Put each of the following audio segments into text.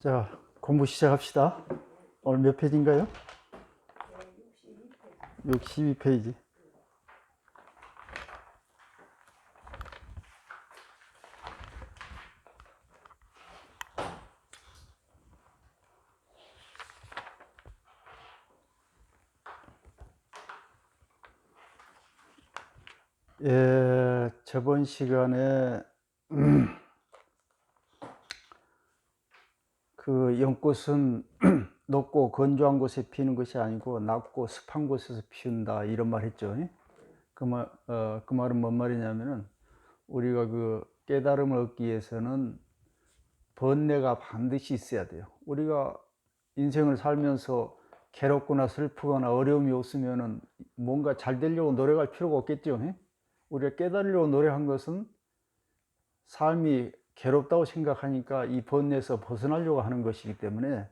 자, 공부 시작합시다. 오늘 몇 페이지인가요? 62페이지. 예, 저번 시간에 그 연꽃은 높고 건조한 곳에 피는 것이 아니고 낮고 습한 곳에서 피운다 이런 말 했죠. 그 말은 뭔 말이냐면은 우리가 그 깨달음을 얻기 위해서는 번뇌가 반드시 있어야 돼요. 우리가 인생을 살면서 괴롭거나 슬프거나 어려움이 없으면은 뭔가 잘 되려고 노력할 필요가 없겠죠. 우리가 깨달으려고 노력한 것은 삶이 괴롭다고 생각하니까 이 번뇌에서 벗어나려고 하는 것이기 때문에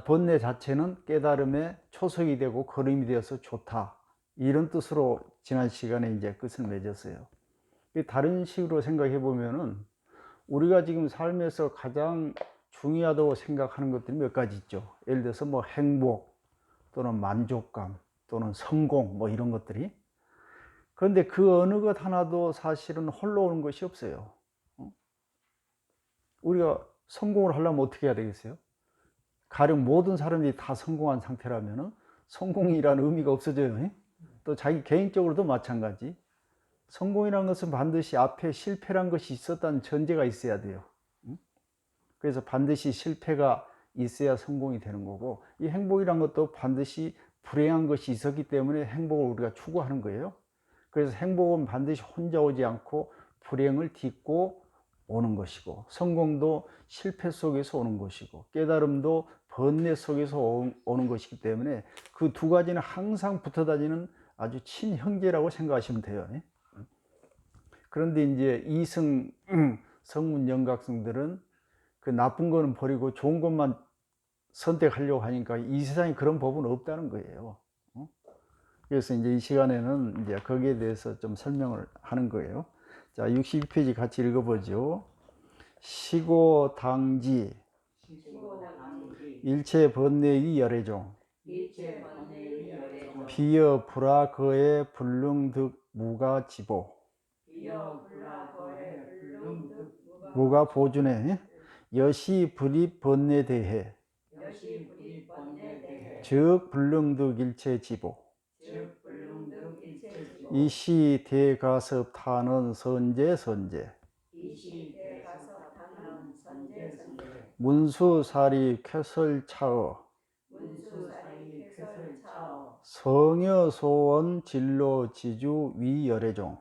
번뇌 자체는 깨달음의 초석이 되고 걸음이 되어서 좋다, 이런 뜻으로 지난 시간에 이제 끝을 맺었어요. 다른 식으로 생각해 보면은 우리가 지금 삶에서 가장 중요하다고 생각하는 것들이 몇 가지 있죠. 예를 들어서 뭐 행복 또는 만족감 또는 성공 뭐 이런 것들이. 그런데 그 어느 것 하나도 사실은 홀로 오는 것이 없어요. 우리가 성공을 하려면 어떻게 해야 되겠어요? 가령 모든 사람들이 다 성공한 상태라면 성공이라는 의미가 없어져요. 또 자기 개인적으로도 마찬가지. 성공이라는 것은 반드시 앞에 실패란 것이 있었다는 전제가 있어야 돼요. 그래서 반드시 실패가 있어야 성공이 되는 거고, 이 행복이란 것도 반드시 불행한 것이 있었기 때문에 행복을 우리가 추구하는 거예요. 그래서 행복은 반드시 혼자 오지 않고 불행을 딛고 오는 것이고, 성공도 실패 속에서 오는 것이고, 깨달음도 번뇌 속에서 오는 것이기 때문에 그 두 가지는 항상 붙어 다니는 아주 친형제라고 생각하시면 돼요. 그런데 이제 이승 성문 영각성들은 그 나쁜 거는 버리고 좋은 것만 선택하려고 하니까 이 세상에 그런 법은 없다는 거예요. 그래서 이제 이 시간에는 이제 거기에 대해서 좀 설명을 하는 거예요. 자, 62페이지 같이 읽어보죠. 시고당지 일체 번뇌의 열애종 비여 불화거의 불능득 무가지보 무가보준에 여시 불입 번뇌 대해 즉 불능득 일체지보 이시 대가섭타는 선제 문수사리 쾌설차어 성여소원 진로지주 위열애종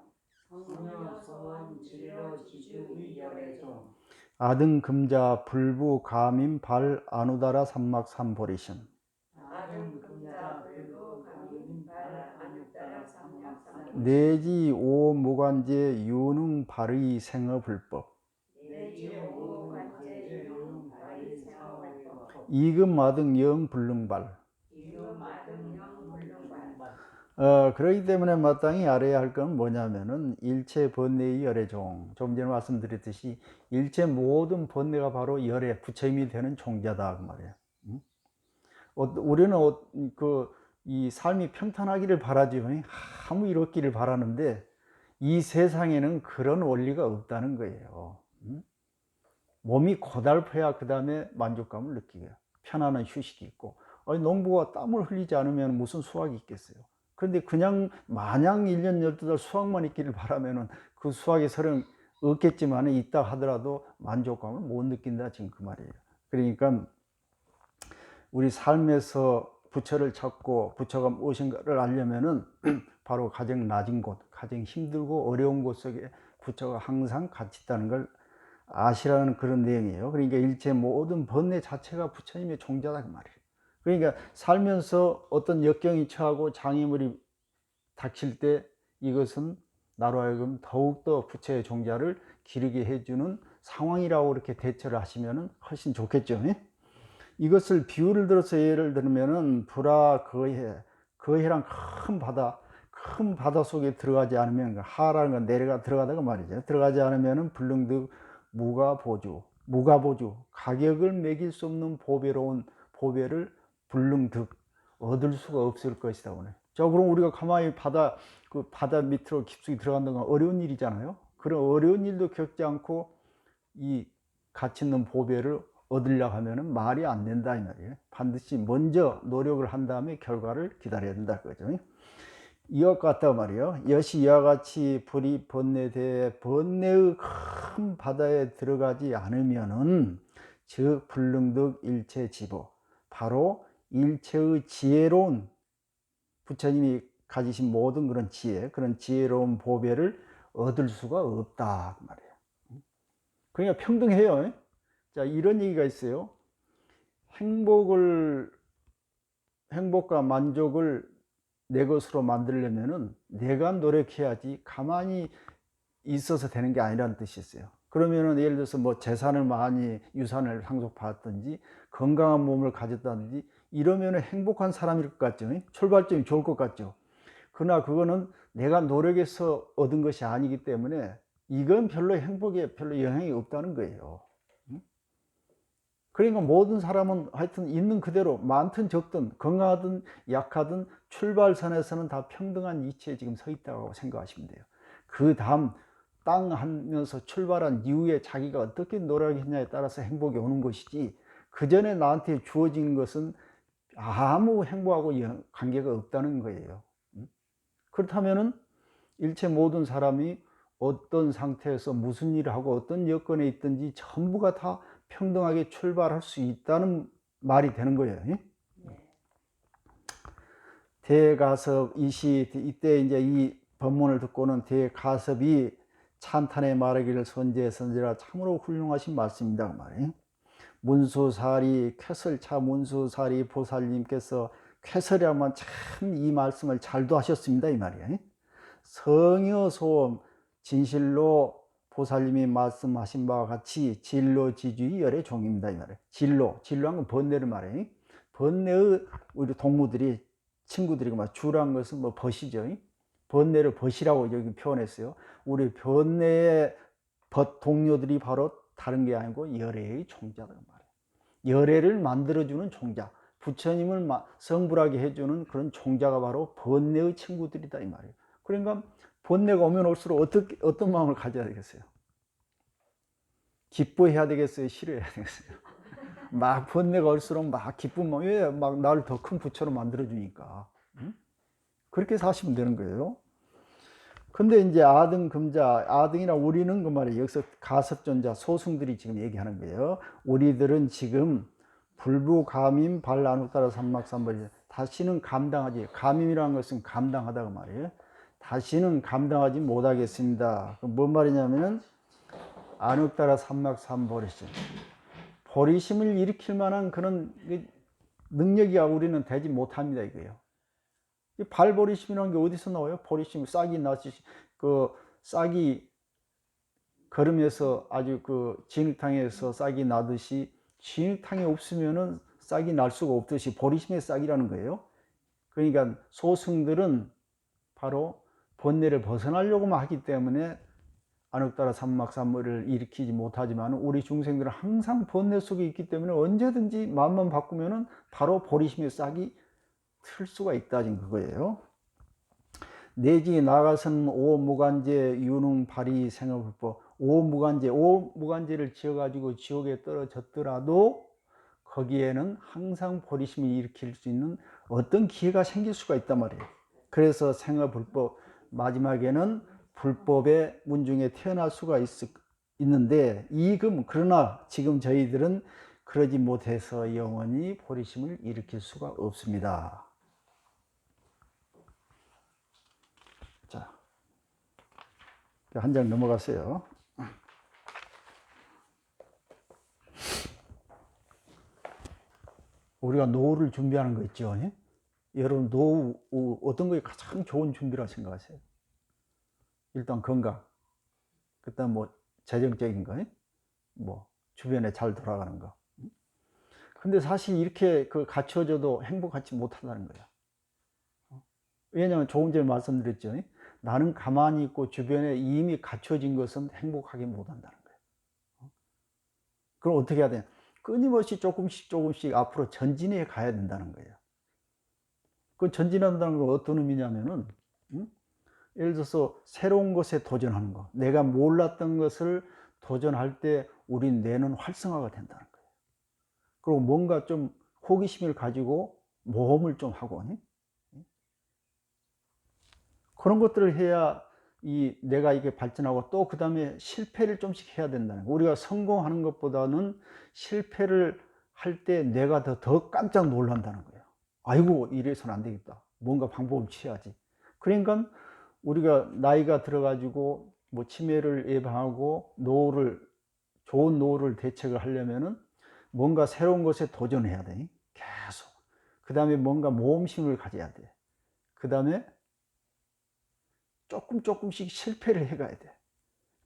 아등금자 불부가민 발 아누다라 삼막삼보리신 내지 오무관제 유능 발의 생어불법 이금마등 영불능발. 그렇기 때문에 마땅히 알아야 할 건 뭐냐면은 일체 번뇌의 열애종, 좀 전에 말씀드렸듯이 일체 모든 번뇌가 바로 열애, 부처님이 되는 종자다 그 말이에요. 우리는 이 삶이 평탄하기를 바라지, 아무 일 없기를 바라는데 이 세상에는 그런 원리가 없다는 거예요. 몸이 고달퍼야 그 다음에 만족감을 느끼게 편안한 휴식이 있고, 농부가 땀을 흘리지 않으면 무슨 수확이 있겠어요. 그런데 그냥 마냥 1년 12달 수확만 있기를 바라면은 그 수확이 설령 없겠지만 있다 하더라도 만족감을 못 느낀다, 지금 그 말이에요. 그러니까 우리 삶에서 부처를 찾고 부처가 무엇인가를 알려면은 바로 가장 낮은 곳, 가장 힘들고 어려운 곳 속에 부처가 항상 같이 있다는 걸 아시라는 그런 내용이에요. 그러니까 일체 모든 번뇌 자체가 부처님의 종자다 그 말이에요. 그러니까 살면서 어떤 역경이 처하고 장애물이 닥칠 때 이것은 나로 하여금 더욱더 부처의 종자를 기르게 해주는 상황이라고 이렇게 대처를 하시면 훨씬 좋겠죠. 이것을 비유를 들어서 예를 들면은 거해랑 큰 바다 속에 들어가지 않으면, 하라는 건 내려가 들어가다가 말이죠. 들어가지 않으면은 불능득 무가보주, 가격을 매길 수 없는 보배로운 보배를 불능득 얻을 수가 없을 것이다 오늘. 자, 그럼 우리가 가만히 바다 밑으로 깊숙이 들어간다는 건 어려운 일이잖아요. 그런 어려운 일도 겪지 않고 이 가치 있는 보배를 얻으려고 하면은 말이 안 된다 이 말이에요. 반드시 먼저 노력을 한 다음에 결과를 기다려야 된다 그거죠. 이와 같다 말이에요. 여시 이와 같이 불이 번뇌되 번뇌의 큰 바다에 들어가지 않으면은 즉 불능득 일체지보, 바로 일체의 지혜로운 부처님이 가지신 모든 그런 지혜, 그런 지혜로운 보배를 얻을 수가 없다 그 말이에요. 그러니까 평등해요. 자, 이런 얘기가 있어요. 행복과 만족을 내 것으로 만들려면은 내가 노력해야지 가만히 있어서 되는 게 아니라는 뜻이 있어요. 그러면은 예를 들어서 뭐 재산을 많이 유산을 상속받았든지 건강한 몸을 가졌다든지 이러면은 행복한 사람일 것 같죠. 출발점이 좋을 것 같죠. 그러나 그거는 내가 노력해서 얻은 것이 아니기 때문에 이건 별로 행복에 별로 영향이 없다는 거예요. 그러니까 모든 사람은 하여튼 있는 그대로 많든 적든 건강하든 약하든 출발선에서는 다 평등한 위치에 지금 서 있다고 생각하시면 돼요. 그 다음 땅 하면서 출발한 이후에 자기가 어떻게 노력했냐에 따라서 행복이 오는 것이지, 그 전에 나한테 주어진 것은 아무 행복하고 관계가 없다는 거예요. 그렇다면은 일체 모든 사람이 어떤 상태에서 무슨 일을 하고 어떤 여건에 있든지 전부가 다 평등하게 출발할 수 있다는 말이 되는 거예요. 대가섭 이때 이제 이 법문을 듣고는 대가섭이 찬탄에 말하기를 선지라 참으로 훌륭하신 말씀입니다 그 말이에요. 문수사리 쾌설차 문수사리 보살님께서 쾌설이라면 참 이 말씀을 잘도 하셨습니다 이 말이에요. 성여소음 진실로 보살님이 말씀하신 바와 같이 진로지주의 열의 종입니다 이 말이에요. 진로한 건 번뇌를 말해요. 번뇌의 우리 동무들이 친구들이 막 주란 것은 뭐 벗이죠. 번뇌를 벗이라고 여기 표현했어요. 우리 번뇌의 동료들이 바로 다른 게 아니고 열애의 종자다 말이에요. 열애를 만들어주는 종자, 부처님을 성불하게 해주는 그런 종자가 바로 번뇌의 친구들이다 이 말이에요. 그러니까 번뇌가 오면 올수록 어떤 마음을 가져야 되겠어요? 기뻐해야 되겠어요? 싫어해야 되겠어요? 막 번뇌가 올수록 막 기쁜 마음, 왜? 막 나를 더 큰 부처로 만들어주니까. 그렇게 사시면 되는 거예요. 근데 이제 아등, 금자, 아등이나 우리는 그 말이에요. 여기서 가섭존자, 소승들이 지금 얘기하는 거예요. 우리들은 지금 불부감임 발나누따라 삼막삼벌이 다시는 감당하지, 감임이라는 것은 감당하다고 말이에요. 다시는 감당하지 못하겠습니다. 뭔 말이냐면은 안혹따라 삼막삼버리심, 버리심을 일으킬 만한 그런 능력이 우리는 되지 못합니다 이거예요. 발버리심이라는 게 어디서 나와요? 버리심, 싹이 나시, 싹이 걸으면서 아주 진흙탕에서 싹이 나듯이 진흙탕이 없으면은 싹이 날 수가 없듯이 버리심의 싹이라는 거예요. 그러니까 소승들은 바로 번뇌를 벗어나려고만 하기 때문에 안혹따라 삼막삼벌을 일으키지 못하지만 우리 중생들은 항상 번뇌 속에 있기 때문에 언제든지 마음만 바꾸면은 바로 버리심의 싹이 틀 수가 있다는 그거예요. 내지 나가선 오무간제 유능 발이 생업불법, 오무간제를 지어가지고 지옥에 떨어졌더라도 거기에는 항상 버리심을 일으킬 수 있는 어떤 기회가 생길 수가 있단 말이에요. 그래서 생업불법, 마지막에는 불법의 문중에 태어날 수가 있는데 그러나 지금 저희들은 그러지 못해서 영원히 버리심을 일으킬 수가 없습니다. 자, 한 장 넘어갔어요. 우리가 노후를 준비하는 거 있죠. 여러분 노후 어떤 거에 가장 좋은 준비라 생각하세요? 일단 건강, 그다음 뭐 재정적인 거, 뭐 주변에 잘 돌아가는 거. 근데 사실 이렇게 갖춰져도 행복하지 못한다는 거야. 왜냐하면 조금 전에 말씀드렸죠. 나는 가만히 있고 주변에 이미 갖춰진 것은 행복하게 못한다는 거예요. 그럼 어떻게 해야 되냐? 끊임없이 조금씩 앞으로 전진해 가야 된다는 거예요. 그 전진한다는 건 어떤 의미냐면은, 예를 들어서 새로운 것에 도전하는 거. 내가 몰랐던 것을 도전할 때 우리 뇌는 활성화가 된다는 거예요. 그리고 뭔가 좀 호기심을 가지고 모험을 좀 하고, 그런 것들을 해야 내가 이게 발전하고, 또 그 다음에 실패를 좀씩 해야 된다는 거예요. 우리가 성공하는 것보다는 실패를 할 때 내가 더 깜짝 놀란다는 거예요. 아이고, 이래서는 안 되겠다. 뭔가 방법을 취해야지. 그러니까 우리가 나이가 들어가지고 뭐 치매를 예방하고 좋은 노후를 대책을 하려면은 뭔가 새로운 것에 도전해야 돼. 계속. 그 다음에 뭔가 모험심을 가져야 돼. 그 다음에 조금씩 실패를 해가야 돼.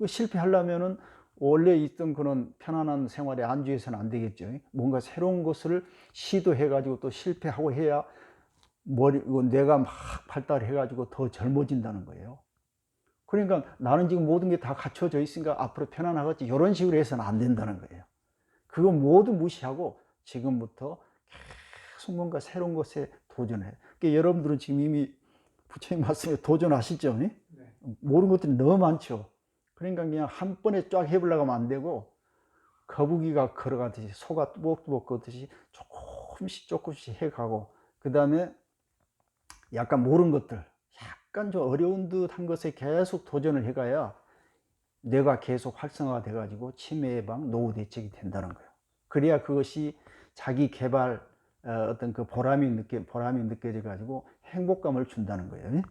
실패하려면은 원래 있던 그런 편안한 생활에 안주해서는 안 되겠죠. 뭔가 새로운 것을 시도해가지고 또 실패하고 해야 뇌가 막 발달해가지고 더 젊어진다는 거예요. 그러니까 나는 지금 모든 게 다 갖춰져 있으니까 앞으로 편안하겠지, 이런 식으로 해서는 안 된다는 거예요. 그거 모두 무시하고 지금부터 계속 뭔가 새로운 것에 도전해. 그러니까 여러분들은 지금 이미 부처님 말씀에 도전하시죠? 네? 모르는 것들이 너무 많죠. 그러니까 그냥 한 번에 쫙 해보려고 하면 안 되고, 거북이가 걸어가듯이, 소가 뚜벅뚜벅 걷듯이 조금씩 해가고, 그 다음에 약간 모르는 것들, 약간 좀 어려운 듯한 것에 계속 도전을 해가야 뇌가 계속 활성화가 돼가지고 치매 예방, 노후 대책이 된다는 거예요. 그래야 그것이 자기 개발, 어떤 그 보람이 느껴져 가지고 행복감을 준다는 거예요.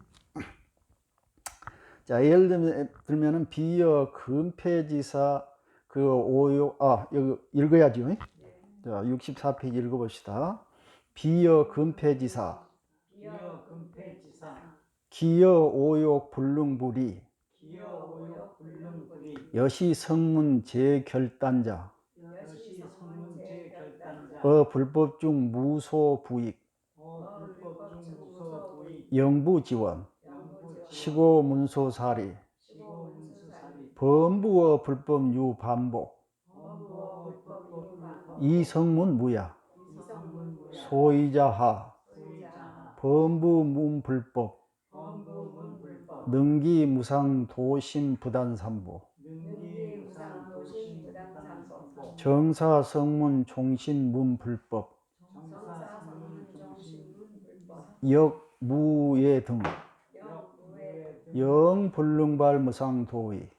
자, 예를 들면은 비여 금폐지사 그 오요, 여기 읽어야죠. 자, 64페이지 읽어봅시다. 비여 금폐지사 기여 오욕 불능불이 여시 성문 제결단자 불법 중 무소 부익 영부지원 시고 문소사리 범부어 불법 유반복 이성문 무야 소이자하 범부문 불법 능기 무상 도심 부단삼보 정사 성문 종신 문 불법 역무예 등 영불능발 무상도의.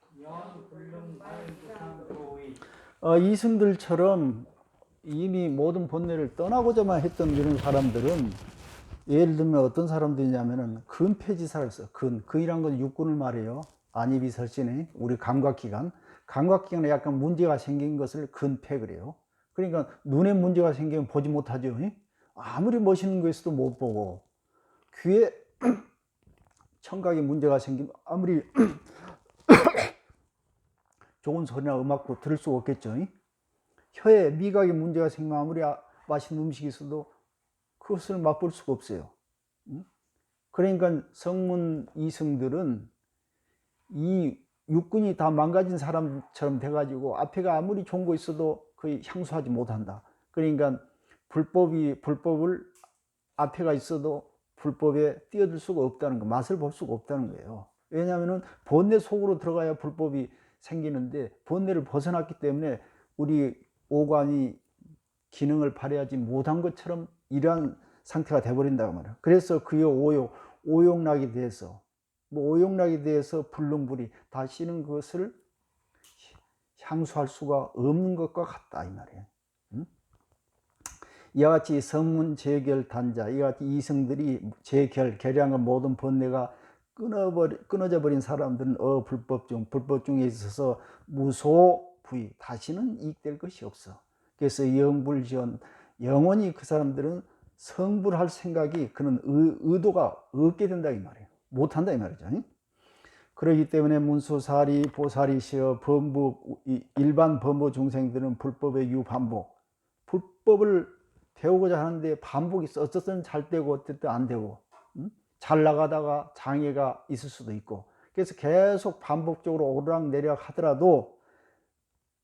이승들처럼 이미 모든 본래를 떠나고자만 했던 이런 사람들은, 예를 들면 어떤 사람들이냐면은 근폐지사를 써. 근이란 건 육군을 말해요. 안입이설신에 우리 감각기관에 약간 문제가 생긴 것을 근폐 그래요. 그러니까 눈에 문제가 생기면 보지 못하죠. 아무리 멋있는 거 있어도 못 보고, 귀에 청각에 문제가 생기면 아무리 좋은 소리나 음악도 들을 수가 없겠죠. 혀에 미각에 문제가 생기면 아무리 맛있는 음식이 있어도 그것을 맛볼 수가 없어요. 그러니까 성문 이승들은 이 육군이 다 망가진 사람처럼 돼가지고 앞에가 아무리 좋은 거 있어도 거의 향수하지 못한다. 그러니까 불법을 앞에가 있어도 불법에 뛰어들 수가 없다는 거, 맛을 볼 수가 없다는 거예요. 왜냐하면 본래 속으로 들어가야 불법이 생기는데, 본래를 벗어났기 때문에 우리 오관이 기능을 발휘하지 못한 것처럼 이러한 상태가 돼버린다고 말이에요. 그래서 그의 오욕락에 대해서 불능불이 다시는 그것을 향수할 수가 없는 것과 같다 이 말이에요. 이와 같이 성문 제결 단자, 이와 같이 이성들이 결의한 건 모든 번뇌가 끊어져 버린 사람들은 불법 중에 있어서 무소부의, 다시는 이익될 것이 없어. 그래서 영불지원, 영원히 그 사람들은 성불할 생각이, 그런 의도가 없게 된다 이 말이에요. 못한다 이 말이죠. 그렇기 때문에 문수사리 보살이시여 일반 범부 중생들은 불법의 유반복, 불법을 배우고자 하는데 반복이 있어. 어쨌든 잘 되고 어쨌든 안 되고, 잘 나가다가 장애가 있을 수도 있고, 그래서 계속 반복적으로 오르락내리락 하더라도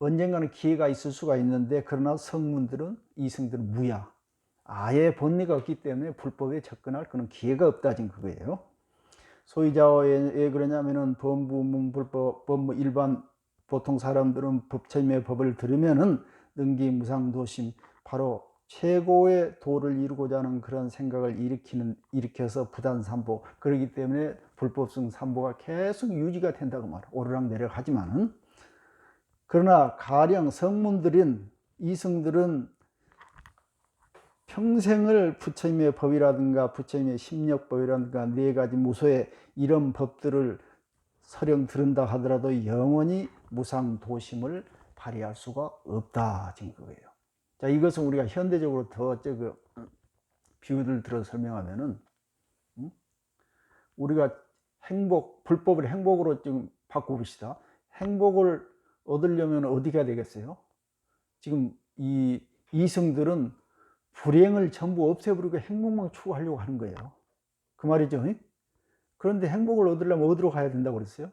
언젠가는 기회가 있을 수가 있는데, 그러나 성문들은, 이승들은 무야. 아예 본래가 없기 때문에 불법에 접근할 그런 기회가 없다진 그거예요. 소유자가 왜 그러냐면은 범부문불법, 법무 일반 보통 사람들은 법체임의 법을 들으면은 능기무상도심, 바로 최고의 도를 이루고자 하는 그런 생각을 일으켜서 부단삼보, 그러기 때문에 불법성 삼보가 계속 유지가 된다고 말이야. 오르락내리락 하지만은. 그러나 가령 성문들인 이승들은 평생을 부처님의 법이라든가 부처님의 심력법이라든가 네 가지 무소의 이런 법들을 설령 들은다 하더라도 영원히 무상도심을 발휘할 수가 없다 지금 그거예요. 자, 이것은 우리가 현대적으로 더 비유를 들어 설명하면은, 우리가 행복, 불법을 행복으로 지금 바꿔봅시다. 행복을 얻으려면 어디가 해야 되겠어요? 지금 이 이승들은 불행을 전부 없애버리고 행복만 추구하려고 하는 거예요. 그 말이죠. 그런데 행복을 얻으려면 어디로 가야 된다고 그랬어요?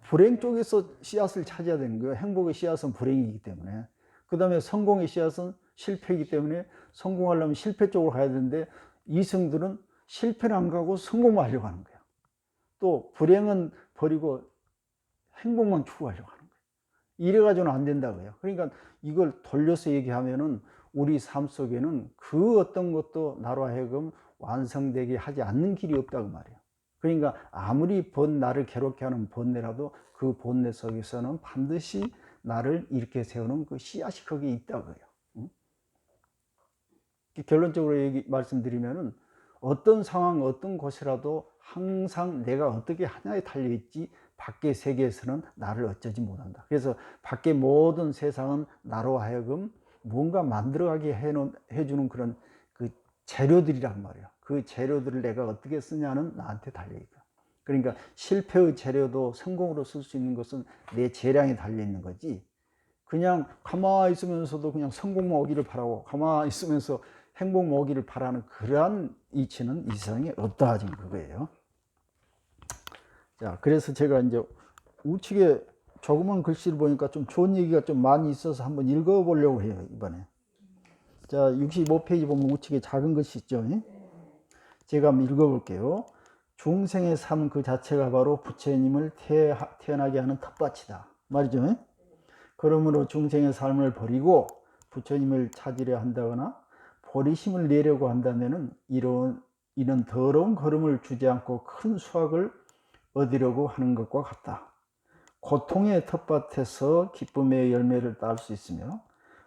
불행 쪽에서 씨앗을 찾아야 되는 거예요. 행복의 씨앗은 불행이기 때문에. 그 다음에 성공의 씨앗은 실패이기 때문에 성공하려면 실패 쪽으로 가야 되는데, 이승들은 실패는 안 가고 성공만 하려고 하는 거예요. 또 불행은 버리고 행복만 추구하려고 하는 거예요. 이래가지고는 안 된다고요. 그러니까 이걸 돌려서 얘기하면은 우리 삶 속에는 그 어떤 것도 나로 하여금 완성되게 하지 않는 길이 없다고 말이에요. 그러니까 아무리 나를 괴롭게 하는 본뇌라도 그 본뇌 속에서는 반드시 나를 이렇게 세우는 그 씨앗이 거기에 있다고요. 결론적으로 말씀드리면은 어떤 상황, 어떤 곳이라도 항상 내가 어떻게 하냐에 달려있지, 밖의 세계에서는 나를 어쩌지 못한다. 그래서 밖의 모든 세상은 나로 하여금 뭔가 만들어가게 해주는 그런 그 재료들이란 말이에요. 그 재료들을 내가 어떻게 쓰냐는 나한테 달려있다. 그러니까 실패의 재료도 성공으로 쓸 수 있는 것은 내 재량에 달려있는 거지, 그냥 가만히 있으면서도 그냥 성공만 오기를 바라고 가만히 있으면서 행복만 오기를 바라는 그러한 이치는 이 세상에 없다 지금 그거예요. 자, 그래서 제가 이제 우측에 조그만 글씨를 보니까 좀 좋은 얘기가 좀 많이 있어서 한번 읽어보려고 해요 이번에. 자, 65페이지 보면 우측에 작은 글씨 있죠. 제가 한번 읽어볼게요. 중생의 삶 그 자체가 바로 부처님을 태어나게 하는 텃밭이다 말이죠. 그러므로 중생의 삶을 버리고 부처님을 찾으려 한다거나 버리심을 내려고 한다면은 이런 더러운 걸음을 주지 않고 큰 수확을 얻으려고 하는 것과 같다. 고통의 텃밭에서 기쁨의 열매를 딸 수 있으며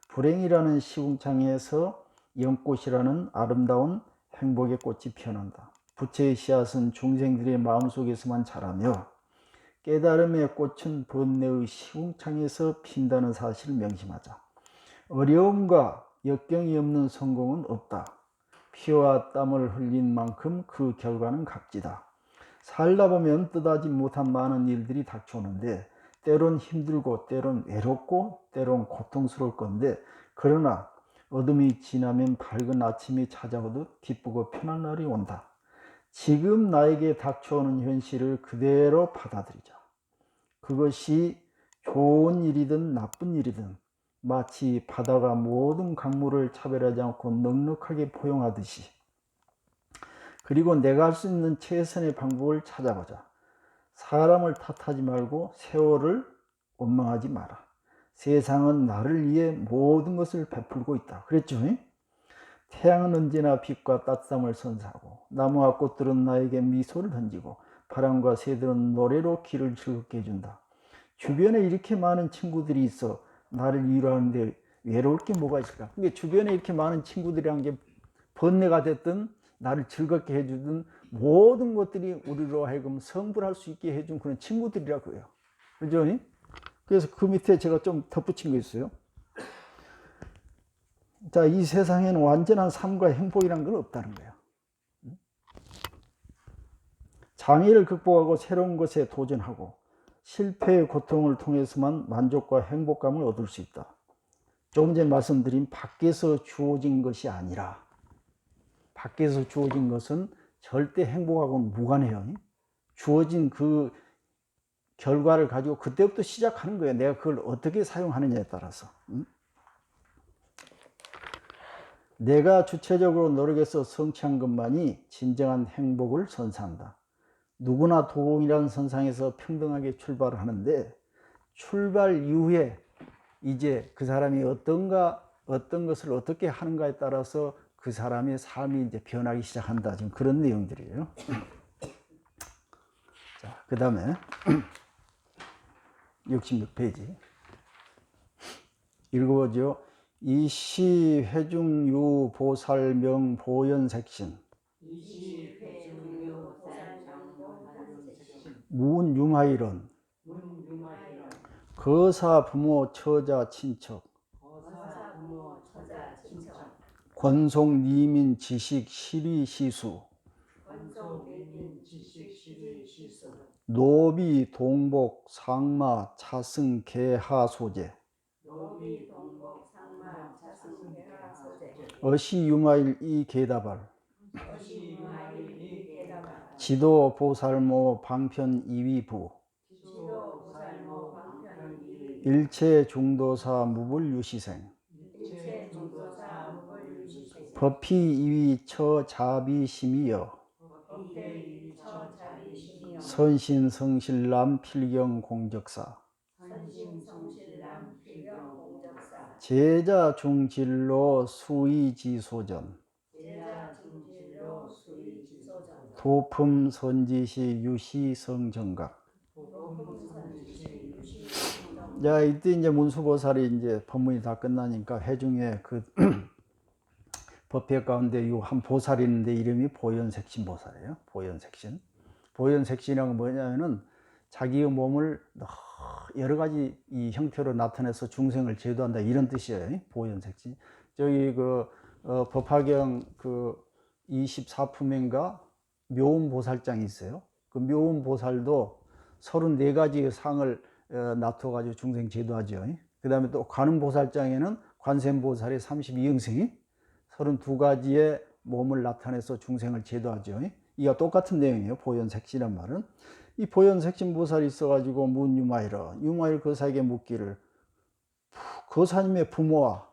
불행이라는 시궁창에서 연꽃이라는 아름다운 행복의 꽃이 피어난다. 부처의 씨앗은 중생들의 마음속에서만 자라며 깨달음의 꽃은 번뇌의 시궁창에서 핀다는 사실을 명심하자. 어려움과 역경이 없는 성공은 없다. 피와 땀을 흘린 만큼 그 결과는 값지다. 살다 보면 뜻하지 못한 많은 일들이 닥쳐오는데 때론 힘들고 때론 외롭고 때론 고통스러울 건데, 그러나 어둠이 지나면 밝은 아침이 찾아오듯 기쁘고 편한 날이 온다. 지금 나에게 닥쳐오는 현실을 그대로 받아들이자. 그것이 좋은 일이든 나쁜 일이든 마치 바다가 모든 강물을 차별하지 않고 넉넉하게 포용하듯이, 그리고 내가 할 수 있는 최선의 방법을 찾아보자. 사람을 탓하지 말고 세월을 원망하지 마라. 세상은 나를 위해 모든 것을 베풀고 있다. 그랬죠? 태양은 언제나 빛과 따뜻함을 선사하고 나무와 꽃들은 나에게 미소를 던지고 바람과 새들은 노래로 길을 즐겁게 해준다. 주변에 이렇게 많은 친구들이 있어 나를 위로하는데 외로울 게 뭐가 있을까? 그러니까 주변에 이렇게 많은 친구들이란 게 번뇌가 됐든 나를 즐겁게 해주든 모든 것들이 우리로 하여금 성불할 수 있게 해준 그런 친구들이라고 해요. 그죠? 그래서 그 밑에 제가 좀 덧붙인 거 있어요. 자, 이 세상에는 완전한 삶과 행복이라는 건 없다는 거예요. 장애를 극복하고 새로운 것에 도전하고 실패의 고통을 통해서만 만족과 행복감을 얻을 수 있다. 조금 전에 말씀드린 밖에서 주어진 것이 아니라, 밖에서 주어진 것은 절대 행복하고는 무관해요. 주어진 그 결과를 가지고 그때부터 시작하는 거예요. 내가 그걸 어떻게 사용하느냐에 따라서. 내가 주체적으로 노력해서 성취한 것만이 진정한 행복을 선사한다. 누구나 도공이라는 선상에서 평등하게 출발을 하는데, 출발 이후에 이제 그 사람이 어떤 것을 어떻게 하는가에 따라서 그 사람의 삶이 이제 변하기 시작한다. 지금 그런 내용들이에요. 자, 그 다음에 66페이지 읽어보죠. 이시 회중유 보살명 보현색신 무운융하이론 거사 부모 처자 친척 권속 니민 지식 시리 시수 노비 동복 상마 차승 개하 소재 어시 유마일 이 게다발 지도 보살모 방편 이위부 일체 중도사 무불유시생 법피 이위 처 자비 심이여 선신성실남 필경 공적사 제자 중진로 수의지소전 도품 선지시 유시성정각. 자, 이때 이제 문수보살이 이제 법문이 다 끝나니까 회중에 그 법회 가운데 요 한 보살이 있는데 이름이 보현색신 보살이에요. 보현색신. 보현색신이란 뭐냐면은 자기의 몸을 여러 가지 이 형태로 나타내서 중생을 제도한다 이런 뜻이에요. 보현색신. 저기 그 법화경 그 24품인가 묘음보살장이 있어요. 그 묘음보살도 34가지의 상을 놔둬가지고 중생 제도하죠. 그 다음에 또 관음보살장에는 관세음보살의 32형생이 32가지의 몸을 나타내서 중생을 제도하죠. 이가 똑같은 내용이에요. 보현색신이란 말은. 이 보현색신 보살이 있어가지고 문유마이러 유마일 거사에게 묻기를 거사님의 부모와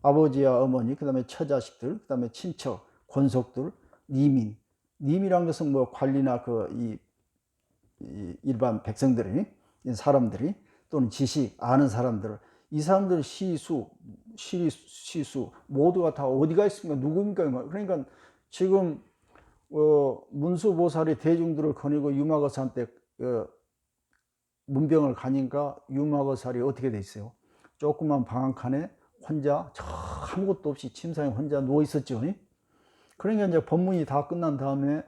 아버지와 어머니, 그 다음에 처자식들, 그 다음에 친척, 권속들, 님인. 님이란 것은 뭐 관리나 이 일반 백성들이, 사람들이, 또는 지식, 아는 사람들, 이 사람들 시수 모두가 다 어디가 있습니까? 누구입니까? 그러니까 지금 문수보살이 대중들을 거느리고 유마거사한테 문병을 가니까 유마거살이 어떻게 돼 있어요? 조그만 방 한 칸에 혼자 아무것도 없이 침상에 혼자 누워 있었죠. 그러니까 이제 법문이 다 끝난 다음에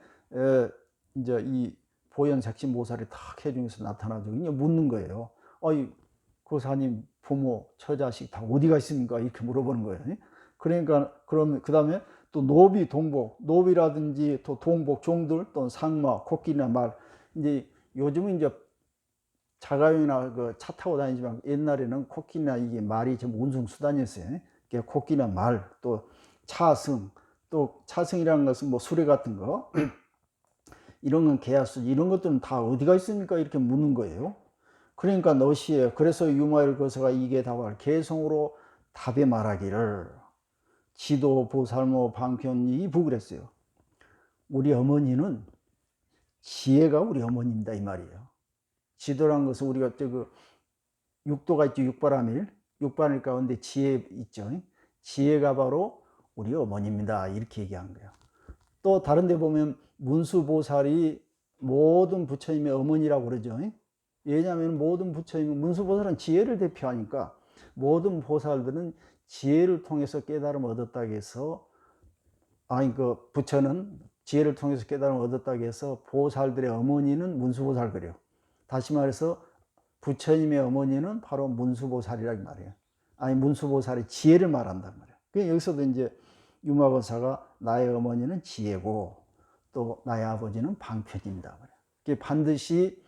이제 이 보현색신 보살이 탁 해중에서 나타나죠. 이제 묻는 거예요. 어이 고사님 부모 처자식 다 어디가 있습니까? 이렇게 물어보는 거예요. 그러니까 그러면 그 다음에 또 노비 동복, 노비라든지 또 동복 종들, 또 상마, 코끼리나 말. 이제 요즘은 이제 자가용이나 그 차 타고 다니지만 옛날에는 코끼리나 이게 말이 좀 운송 수단이었어요. 코끼리나 말, 또 차승, 또 차승이라는 것은 뭐 수레 같은 거, 이런 건 계약수, 이런 것들은 다 어디가 있습니까? 이렇게 묻는 거예요. 그러니까 너시에 그래서 유마일 거서가 이게 답을 개성으로 답에 말하기를 지도 보살모 방편이 부그랬어요. 우리 어머니는 지혜가 우리 어머니입니다 이 말이에요. 지도라는 것은 우리가 그 육도가 있죠. 육바라밀, 육바라밀 가운데 지혜 있죠. 지혜가 바로 우리 어머니입니다 이렇게 얘기한 거예요. 또 다른 데 보면 문수보살이 모든 부처님의 어머니라고 그러죠. 왜냐하면 모든 부처님은 문수보살은 지혜를 대표하니까 모든 보살들은 지혜를 통해서 깨달음을 얻었다고 해서 그 부처는 지혜를 통해서 깨달음을 얻었다고 해서 보살들의 어머니는 문수보살 그래요. 다시 말해서 부처님의 어머니는 바로 문수보살이라고 말해요. 문수보살의 지혜를 말한단 말이에요. 그러니까 여기서도 이제 유마거사가 나의 어머니는 지혜고 또 나의 아버지는 방편입니다. 반드시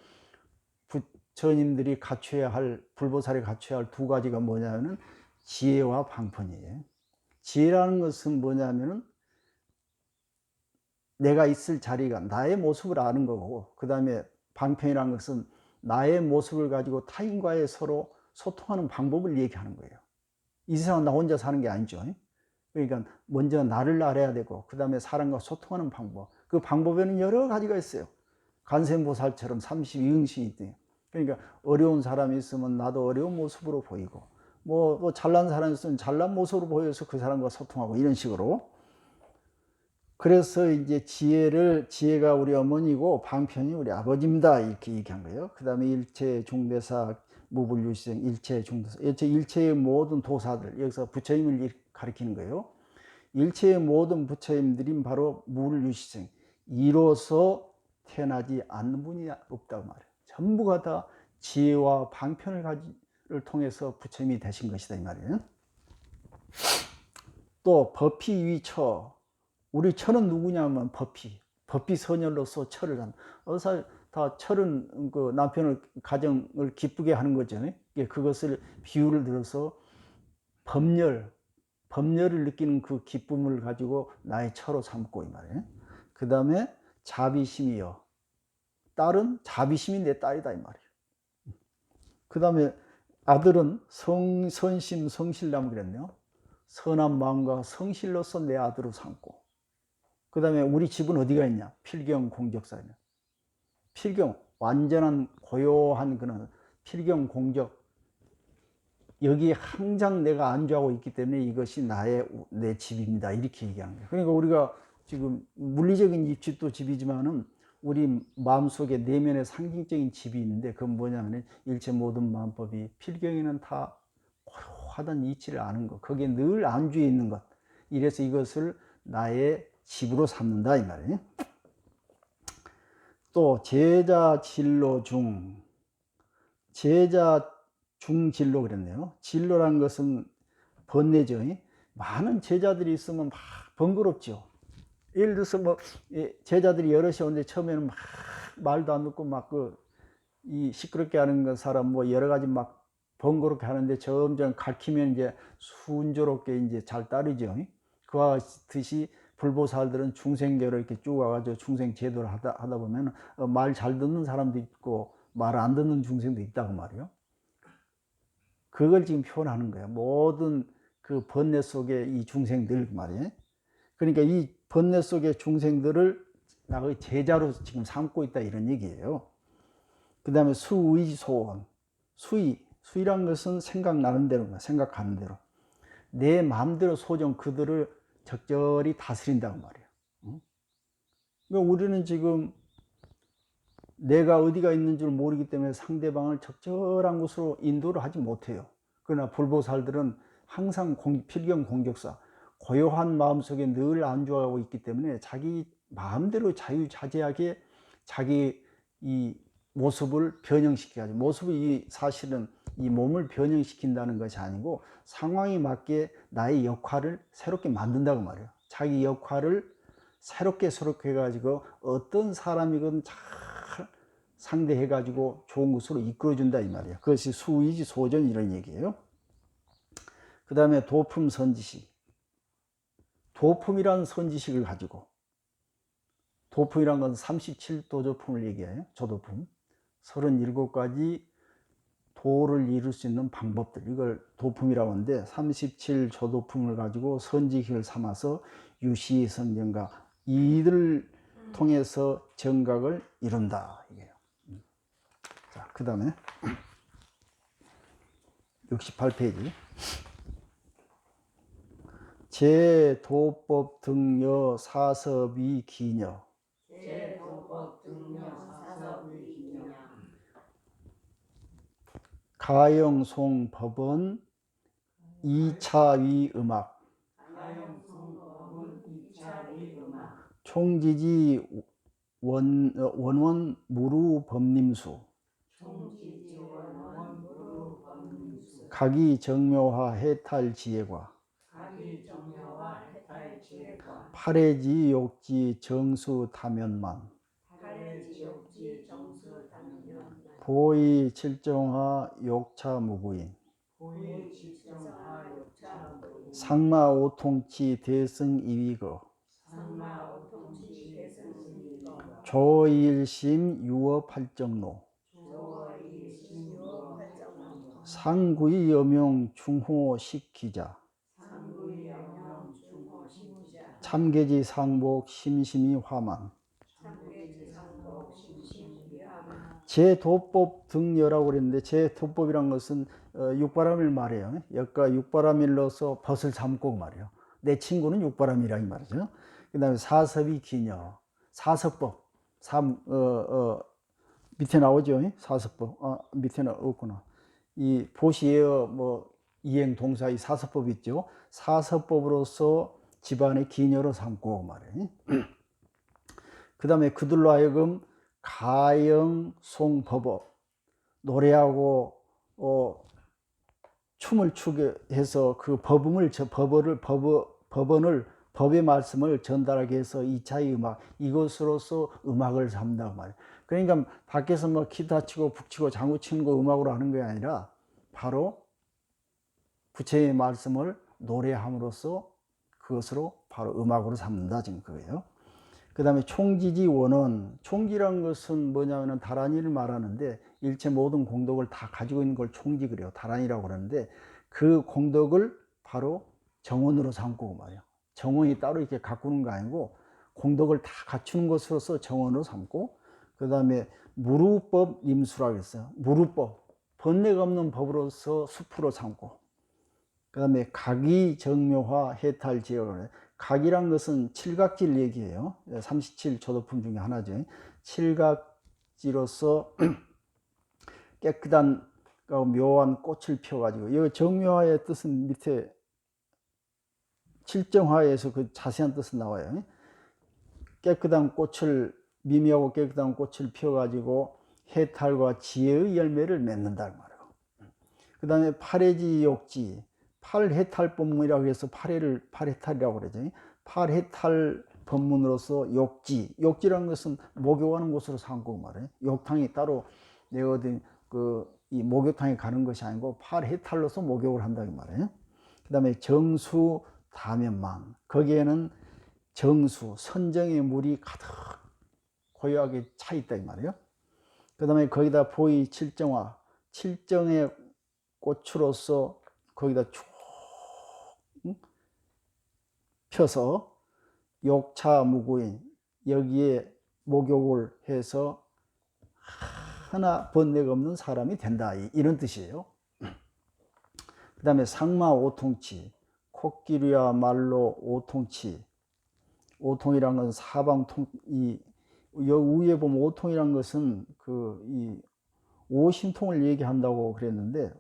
부처님들이 갖춰야 할, 불보살이 갖춰야 할 두 가지가 뭐냐면은 지혜와 방편이에요. 지혜라는 것은 뭐냐면은 내가 있을 자리가 나의 모습을 아는 거고, 그 다음에 방편이라는 것은 나의 모습을 가지고 타인과의 서로 소통하는 방법을 얘기하는 거예요. 이 세상은 나 혼자 사는 게 아니죠. 그러니까 먼저 나를 알아야 되고 그 다음에 사람과 소통하는 방법. 그 방법에는 여러 가지가 있어요. 관세음보살처럼 32응신이 있대요. 그러니까 어려운 사람이 있으면 나도 어려운 모습으로 보이고 뭐 잘난 사람이 있으면 잘난 모습으로 보여서 그 사람과 소통하고 이런 식으로. 그래서 이제 지혜가 우리 어머니고 방편이 우리 아버지입니다. 이렇게 얘기한 거예요. 그 다음에 일체 중대사 무불유시생 일체 중대사 일체의 모든 도사들 여기서 부처님을 가리키는 거예요. 일체의 모든 부처님들이 바로 무불유시생 이로서 태어나지 않는 분이 없다고 말해요. 전부가 다 지혜와 방편을 통해서 부처님이 되신 것이다 이 말이에요. 또 법희 위처 우리 처는 누구냐면 법희 선열로서 처를 하는 다 철은 그 남편을 가정을 기쁘게 하는 거잖아요. 그것을 비유를 들어서 법렬을 느끼는 그 기쁨을 가지고 나의 처로 삼고 이 말이에요. 그 다음에 자비심이요. 딸은 자비심이 내 딸이다 이 말이에요. 그 다음에 아들은 선심 성실남 그랬네요. 선한 마음과 성실로서 내 아들을 삼고. 그 다음에 우리 집은 어디가 있냐? 필경 공적사냐. 필경 완전한 고요한 그런 필경 공적 여기에 항상 내가 안주하고 있기 때문에 이것이 내 집입니다. 이렇게 얘기하는 거예요. 그러니까 우리가 지금 물리적인 집도 집이지만은 우리 마음속에 내면의 상징적인 집이 있는데 그건 뭐냐면 일체 모든 마음법이 필경에는 다 고요하다는 이치를 아는 것. 거기에 늘 안주해 있는 것. 이래서 이것을 나의 집으로 삼는다 이 말이에요. 또 제자 진로 중 제자 중진로 그랬네요. 진로라는 것은 번뇌죠. 많은 제자들이 있으면 막 번거롭죠. 예를 들어서 뭐 제자들이 여럿이 오는데 처음에는 막 말도 안 듣고 막 이 시끄럽게 하는 사람 뭐 여러 가지 막 번거롭게 하는데 점점 가르치면 이제 순조롭게 이제 잘 따르죠. 그와 같이 불보살들은 중생계로 이렇게 쭉 와가지고 중생 제도를 하다 보면 말 잘 듣는 사람도 있고 말 안 듣는 중생도 있다고 말이요. 그걸 지금 표현하는 거예요. 모든 그 번뇌 속에 이 중생들 말이에요. 그러니까 이 번뇌 속의 중생들을 나의 제자로 지금 삼고 있다 이런 얘기예요. 그 다음에 수의소원. 수의란 것은 생각나는 대로, 생각하는 대로. 내 마음대로 그들을 적절히 다스린다고 말이에요. 그러니까 우리는 지금 내가 어디가 있는 줄 모르기 때문에 상대방을 적절한 곳으로 인도를 하지 못해요. 그러나 불보살들은 항상 필경 공격사, 고요한 마음속에 늘 안주하고 있기 때문에 자기 마음대로 자유자재하게 자기 이 모습을 변형시켜야죠. 모습이 사실은 이 몸을 변형시킨다는 것이 아니고 상황에 맞게 나의 역할을 새롭게 만든다고 말이에요. 자기 역할을 새롭게 해가지고 어떤 사람이건 잘 상대해가지고 좋은 것으로 이끌어준다 이 말이에요. 그것이 수의지 소전 이런 얘기예요. 그 다음에 도품 선지식. 도품이라는 선지식을 가지고 도품이란 건 37도조품을 얘기해요. 조도품. 37가지 도를 이룰 수 있는 방법들 이걸 도품이라고 하는데 37조도품을 가지고 선지식을 삼아서 유시선정각 이들을 통해서 정각을 이룬다 이게요. 자, 그 다음에 68페이지 제도법 등여 사섭이 기녀 제도법 등여 사섭이 기녀 가영송 법은 2차위 음악 가영송 법은 2차위 음악 총지지 원원 무루 법림수 총지지 원원 무루 법림수 각이 정묘화 해탈 지혜과 각이 정묘와 해탈 지혜과 팔해지 욕지 정수 다면만 팔해지 욕지 정수 다면만 보의 칠정화 욕차 무구인 보의 칠정화 욕차 무구인 상마 오통치 대승 이위거 상마 오통치 대승 이위거 조일심 유어 팔정로 조일심 상구이 여명 중호식기자 상구이 영영 중호식기자 참계지 상복 심심이 화만 참계지 상복 심심위하만 제도법 등여라고 그랬는데 제도법이란 것은 육바람일 말이에요. 여기가 육바람일로서 벗을 삼고 말이에요. 내 친구는 육바람이라 이 말이죠. 그 다음에 사섭이 기녀 사섭법 밑에 나오죠. 사섭법 밑에는 없구나. 이 보시에어 뭐 이행 동사 이 사섭법 있죠. 사섭법으로서 집안의 기녀로 삼고 말이에요. 그 다음에 그들로 하여금 가영 송법업 노래하고 춤을 추게 해서 그 법의 말씀을 전달하게 해서 2차의 음악 이것으로서 음악을 삼는다 그 말이에요. 그러니까 밖에서 뭐 기타 치고 북치고 장구 치는 거 음악으로 하는 게 아니라 바로 부처의 말씀을 노래함으로써 그것으로 바로 음악으로 삼는다 지금 그거예요. 그 다음에 총지지 원은 총지란 것은 뭐냐면 다란이를 말하는데 일체 모든 공덕을 다 가지고 있는 걸 총지 그래요. 다란이라고 그러는데 그 공덕을 바로 정원으로 삼고 말이에요. 정원이 따로 이렇게 가꾸는 거 아니고 공덕을 다 갖추는 것으로서 정원으로 삼고 그 다음에 무루법 임수라고 했어요. 무루법 번뇌가 없는 법으로서 숲으로 삼고 그 다음에 각이 정묘화 해탈 지역을 각이란 것은 칠각지를 얘기해요. 37 조도품 중에 하나죠. 칠각지로서 깨끗한 묘한 꽃을 펴가지고 이 정묘화의 뜻은 밑에 칠정화에서 그 자세한 뜻은 나와요. 깨끗한 꽃을 미미하고 깨끗한 꽃을 펴가지고 해탈과 지혜의 열매를 맺는다 말이에요. 그 다음에 팔해지 욕지 팔해탈 법문이라고 해서 팔해탈이라고 그러죠. 팔해탈 법문으로서 욕지라는 것은 목욕하는 곳으로 삼고 말이에요. 욕탕이 따로 내가 어디 이 목욕탕에 가는 것이 아니고 팔해탈로서 목욕을 한다 이 말이에요. 그 다음에 정수 다면망 거기에는 정수 선정의 물이 가득 고요하게 차 있다 이 말이에요. 그 다음에 거기다 보이 칠정화 칠정의 꽃으로서 거기다 쭉 펴서 욕차 무구인 여기에 목욕을 해서 하나 번뇌가 없는 사람이 된다 이런 뜻이에요. 그 다음에 상마 오통치 코끼리야 말로 오통치 오통이란 것은 사방통 여기 위에 보면 오통이란 것은 이 오심통을 얘기한다고 그랬는데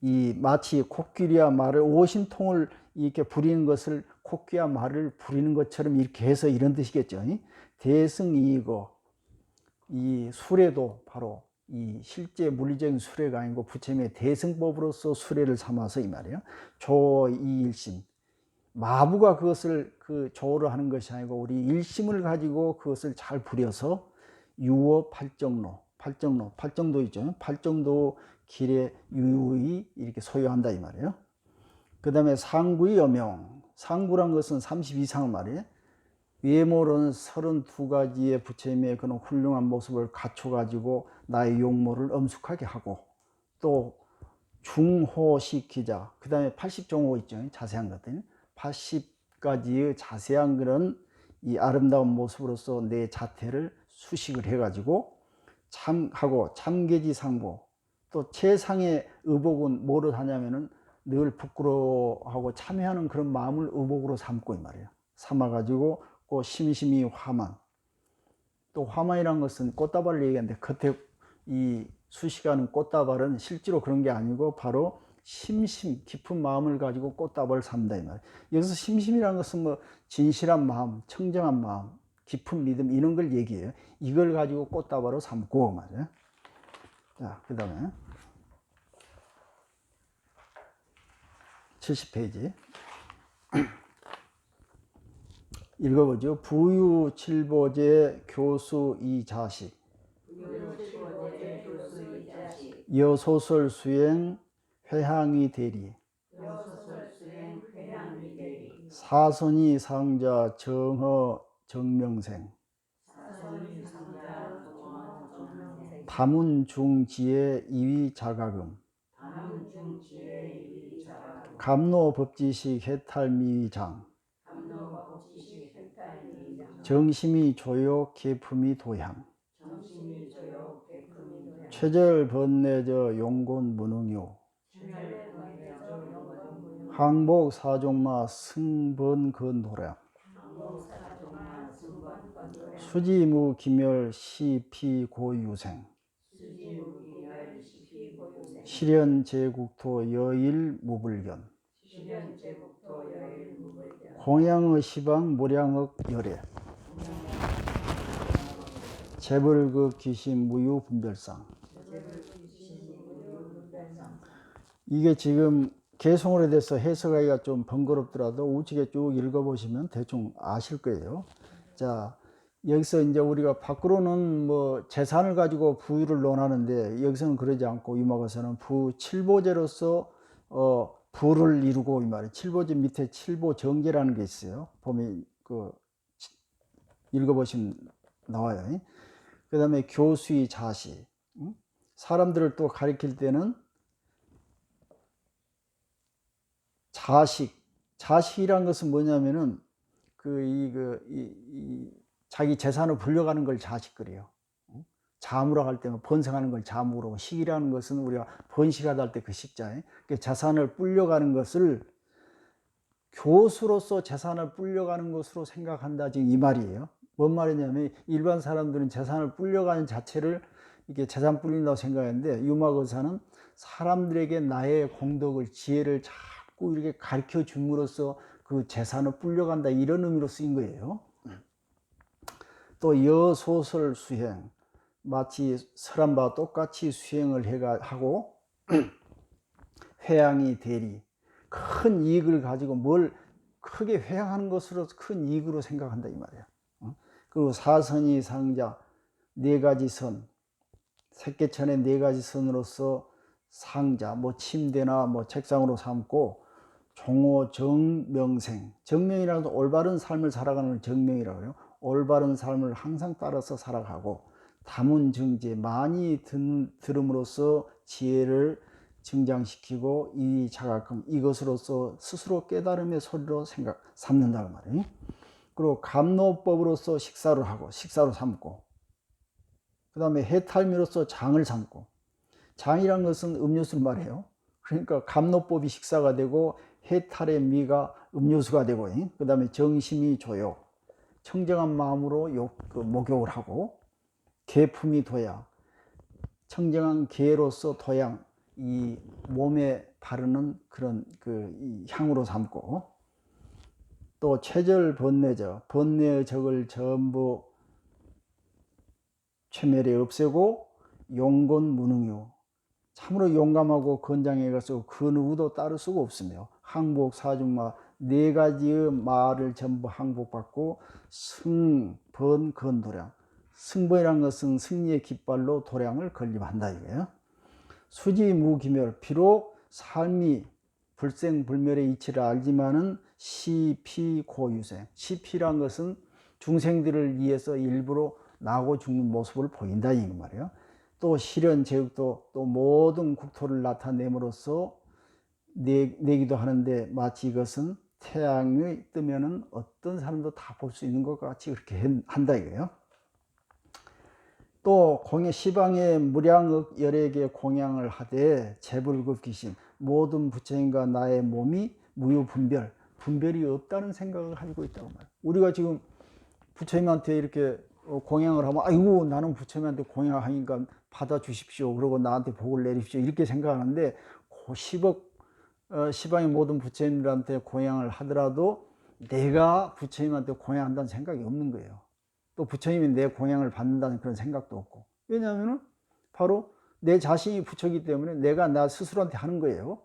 이 마치 코끼리와 말을 오심통을 이렇게 부리는 것을 코끼리와 말을 부리는 것처럼 이렇게 해서 이런 뜻이겠죠. 대승이이고 이 수레도 바로 이 실제 물리적인 수레가 아니고 부처님의 대승법으로서 수레를 삼아서 이 말이에요. 조이일심 마부가 그것을 조를 하는 것이 아니고 우리 일심을 가지고 그것을 잘 부려서 유어 팔정도 있죠. 팔정도 길에 유의 이렇게 소유한다 이 말이에요. 그 다음에 상구의 여명 상구란 것은 30 이상을 말이에요. 외모로는 32가지의 부처님의 그런 훌륭한 모습을 갖춰가지고 나의 용모를 엄숙하게 하고 또 중호시키자 그 다음에 80종호 있죠. 자세한 것들 80가지의 자세한 그런 이 아름다운 모습으로서 내 자태를 수식을 해가지고 참계지상보 또 최상의 의복은 뭐를 하냐면은 늘 부끄러워하고 참여하는 그런 마음을 의복으로 삼고 이 말이에요. 삼아가지고 그 심심이 화만 또 화만이란 것은 꽃다발을 얘기하는데 겉에 이 수식하는 꽃다발은 실제로 그런 게 아니고 바로 심심 깊은 마음을 가지고 꽃다발을 삼다 이 말이에요. 여기서 심심이라는 것은 뭐 진실한 마음, 청정한 마음, 깊은 믿음 이런 걸 얘기해요. 이걸 가지고 꽃다발로 삼고 말이에요. 자, 그 다음에 70페이지 읽어보죠. 부유칠보제 교수 이자식 부유칠보제 교수 이자식 여소설 수행 회향이 대리 여소설 수행 회향이 대리 사선이 상자 정허 정명생 사선이 상자 정허 정명생 다문중지의 이위자가금 다문 중지의 이자가 감노법지식 해탈미장 감노법지식 획달미장 정심이 조욕 계품이 도향 정심이 조욕 백금이 도양 최절번뇌저 용곤무능요 최멸 번뇌저 용건무용 항복 사종마 승번건도량 항복사종마 승권권도량 수지무 기멸 시피고유생 수지무기열 시피고유생 실현 제국토 여일 무불견 실현제국토 여일무불견 공양의 시방 모량억 열애 재벌급 기심 무유 분별상 제불기신무유분별상 이게 지금 개송으로 돼서 해석하기가 좀 번거롭더라도 우측에 쭉 읽어보시면 대충 아실 거예요. 자, 여기서 이제 우리가 밖으로는 뭐 재산을 가지고 부유를 논하는데 여기서는 그러지 않고 유막에서는 칠보제로서 부를 이루고 이 말이에요. 칠보제 밑에 칠보정제라는 게 있어요. 보면 그 읽어보시면 나와요. 그 다음에 교수의 자시, 사람들을 또 가리킬 때는 자식이란 것은 뭐냐면은 자기 재산을 불려가는 걸 자식거래요. 자무라고 할 때는 번성하는 걸 자무라고, 식이라는 것은 우리가 번식하다 할 때 그 식자에 재산을 불려가는 것을 교수로서 재산을 불려가는 것으로 생각한다, 지금 이 말이에요. 뭔 말이냐면 일반 사람들은 재산을 불려가는 자체를 이게 재산 불린다고 생각하는데 유마거사는 사람들에게 나의 공덕을 지혜를 자꾸 이렇게 가르쳐 줌으로써 그 재산을 불려간다, 이런 의미로 쓰인 거예요. 또 여소설 수행, 마치 설한 바와 똑같이 수행을 하고 회양이 대리, 큰 이익을 가지고 뭘 크게 회양하는 것으로 큰 이익으로 생각한다 이 말이야. 그리고 사선이 상자, 네 가지 선, 색계천의 네 가지 선으로서 상자, 뭐 침대나 뭐 책상으로 삼고 종호 정명생, 정명이라는 것도 올바른 삶을 살아가는 걸 정명이라고 해요. 올바른 삶을 항상 따라서 살아가고 다문정제, 많이 들음으로써 지혜를 증장시키고 이 자각금, 이것으로서 스스로 깨달음의 소리로 삼는다고 말이에요. 그리고 감노법으로서 식사를 하고 식사로 삼고, 그 다음에 해탈미로서 장을 삼고, 장이란 것은 음료수를 말해요. 그러니까 감노법이 식사가 되고 해탈의 미가 음료수가 되고, 그 다음에 정심이 조욕, 청정한 마음으로 목욕을 하고, 계품이 도양, 청정한 계로서 도양, 이 몸에 바르는 그런 이 향으로 삼고, 또 최절 번뇌적, 번뇌의 적을 전부 최멸에 없애고 용건 무능요, 참으로 용감하고 건장해가지고 그 누구도 따를 수가 없으며 항복 사중마, 네 가지의 말을 전부 항복받고 승번 건도량, 승번이란 것은 승리의 깃발로 도량을 건립한다 이거예요. 수지무기멸, 비록 삶이 불생불멸의 이치를 알지만은 시피고유생, 시피란 것은 중생들을 위해서 일부러 나고 죽는 모습을 보인다 이 말이에요. 또 실현 제국도, 또 모든 국토를 나타냄으로써 내기도 하는데 마치 이것은 태양이 뜨면은 어떤 사람도 다 볼 수 있는 것 같이 그렇게 한다 이거예요. 또 시방의 무량억 열에게 공양을 하되 재불급 귀신, 모든 부처님과 나의 몸이 무유분별, 분별이 없다는 생각을 가지고 있다고 말이에요. 우리가 지금 부처님한테 이렇게 공양을 하면 아이고 나는 부처님한테 공양하니까 받아주십시오, 그러고 나한테 복을 내리십시오, 이렇게 생각하는데 그 시방의 모든 부처님들한테 공양을 하더라도 내가 부처님한테 공양한다는 생각이 없는 거예요. 또 부처님이 내 공양을 받는다는 그런 생각도 없고, 왜냐하면 바로 내 자신이 부처이기 때문에 내가 나 스스로한테 하는 거예요.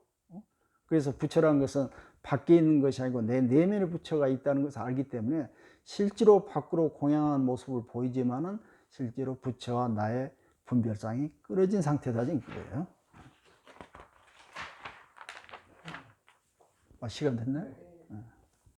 그래서 부처라는 것은 밖에 있는 것이 아니고 내 내면에 부처가 있다는 것을 알기 때문에 실제로 밖으로 공양하는 모습을 보이지만은 실제로 부처와 나의 분별상이 끊어진 상태다 지금 그거예요. 시간 됐나요?